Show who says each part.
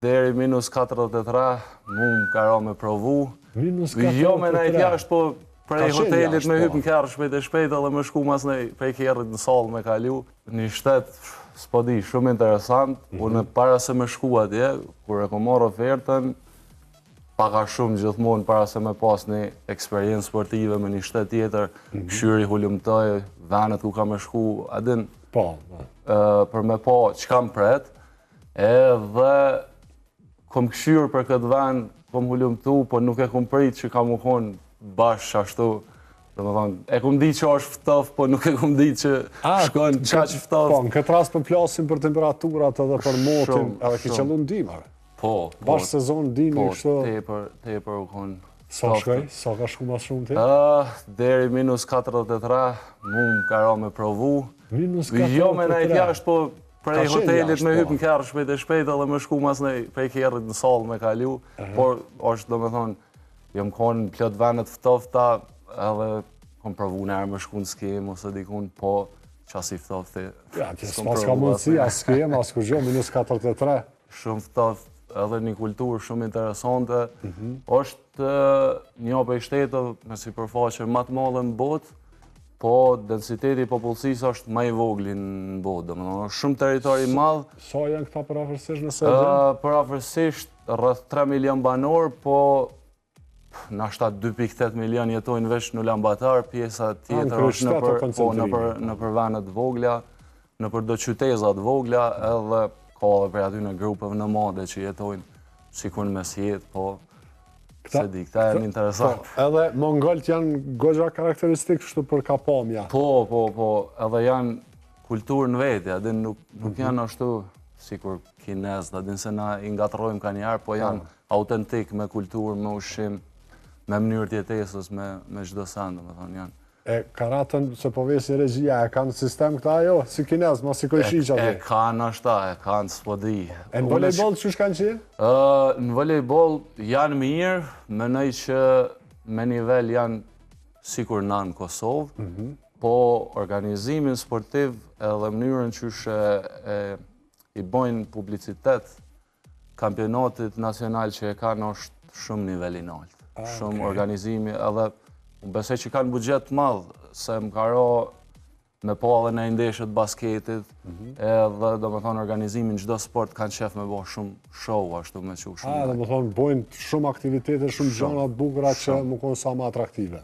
Speaker 1: deri minus 43, mu më ka ra me provu.
Speaker 2: Minus 43?
Speaker 1: Jo me najt jashtë, po prej hotelit me hyp në
Speaker 2: po.
Speaker 1: kerr shpejt e shpejt edhe me shku mas nej prej kerrit në sallë me kalu. Një shtet, s'po di, shumë interesant. Unë para se me shku atje, kur e kom marrë ofertën, paka shumë gjithmonë para se me pas një eksperiencë sportive me një shtet tjetër, këshyri hulumtoj, venet ku ka me shku, adin, për me pa çka më pret, edhe kom këshyrë për këtë vend, kom hulumtu, po nuk e kom prit që ka më konë bashkë ashtu. Dhe më thonë, e kom di që është ftaf, po nuk e kom di që shkojnë qaq ftaf.
Speaker 2: Po, në këtë rast për plasim për temperaturat edhe për motin, edhe ki qëllu në dimare.
Speaker 1: Po.
Speaker 2: Bashkë sezon dimi kështu.
Speaker 1: Po, tepër u konë.
Speaker 2: Sa shkoj? Sa ka shku mas shumë ti?
Speaker 1: Deri minus 43, mu më ka ra me provu.
Speaker 2: Minus 43?
Speaker 1: Jo me najt jashtë, po prej hotelit me hyp në kerr shpejt e shpejt edhe me shku mas nej prej kerrit në sallë me kalu. Por është do me thonë, jam konë plot venet ftofta edhe kom provu nërë me shku në skem ose dikun, po qasi ftofti.
Speaker 2: Ja, që s'pas ka mundësi, as skem, as kur gjo, minus 43.
Speaker 1: Shumë ftoft, edhe një kulturë shumë interesante. Është një prej shtetëve me sipërfaqe më të madhe në botë, po densiteti i popullsisë është më i vogël në botë, domethënë është shumë territori i madh.
Speaker 2: Sa janë këta përafërsisht nëse e di?
Speaker 1: Përafërsisht rreth 3 milion banor, po nashta 2.8 milion jetojnë veç në Ulanbatar, pjesa tjetër është nëpër vende të vogla, nëpër do qyteza të vogla, edhe ka edhe për aty në grupeve nomade që jetojnë sikur në mesjet, po se di, këta janë interesant.
Speaker 2: Edhe mongolt janë goxha karakteristikë kështu për kapamja.
Speaker 1: Po, edhe janë kulturë në vete, adin nuk janë ashtu sikur kinez, adin se na i ngatrojmë ka njerë, po janë autentik me kulturë, me ushqim, me mënyrë tjetesës, me çdo send, me thonë janë.
Speaker 2: E karatën, se po vesi regjia, e kanë sistem këta jo, si kinez, ma si kojshiqa
Speaker 1: E kanë ashta, e kanë, s'po di.
Speaker 2: E në volejbol qysh kanë qenë?
Speaker 1: Në volejbol janë mirë, menoj që me nivel janë sikur na në Kosovë, po organizimin sportiv edhe mënyrën qysh i bojnë publicitet kampionatit nacional që e kanë është shumë nivel i lartë. Shumë organizimi edhe unë besoj që kanë buxhet madh, se më ka ra me pa edhe në ndeshjet basketit, edhe do me thonë organizimin çdo sport kanë qef me bo shumë show, ashtu me që shumë.
Speaker 2: Do me thonë bojnë shumë aktivitete, shumë gjëra të bukura që më konë sa më atraktive.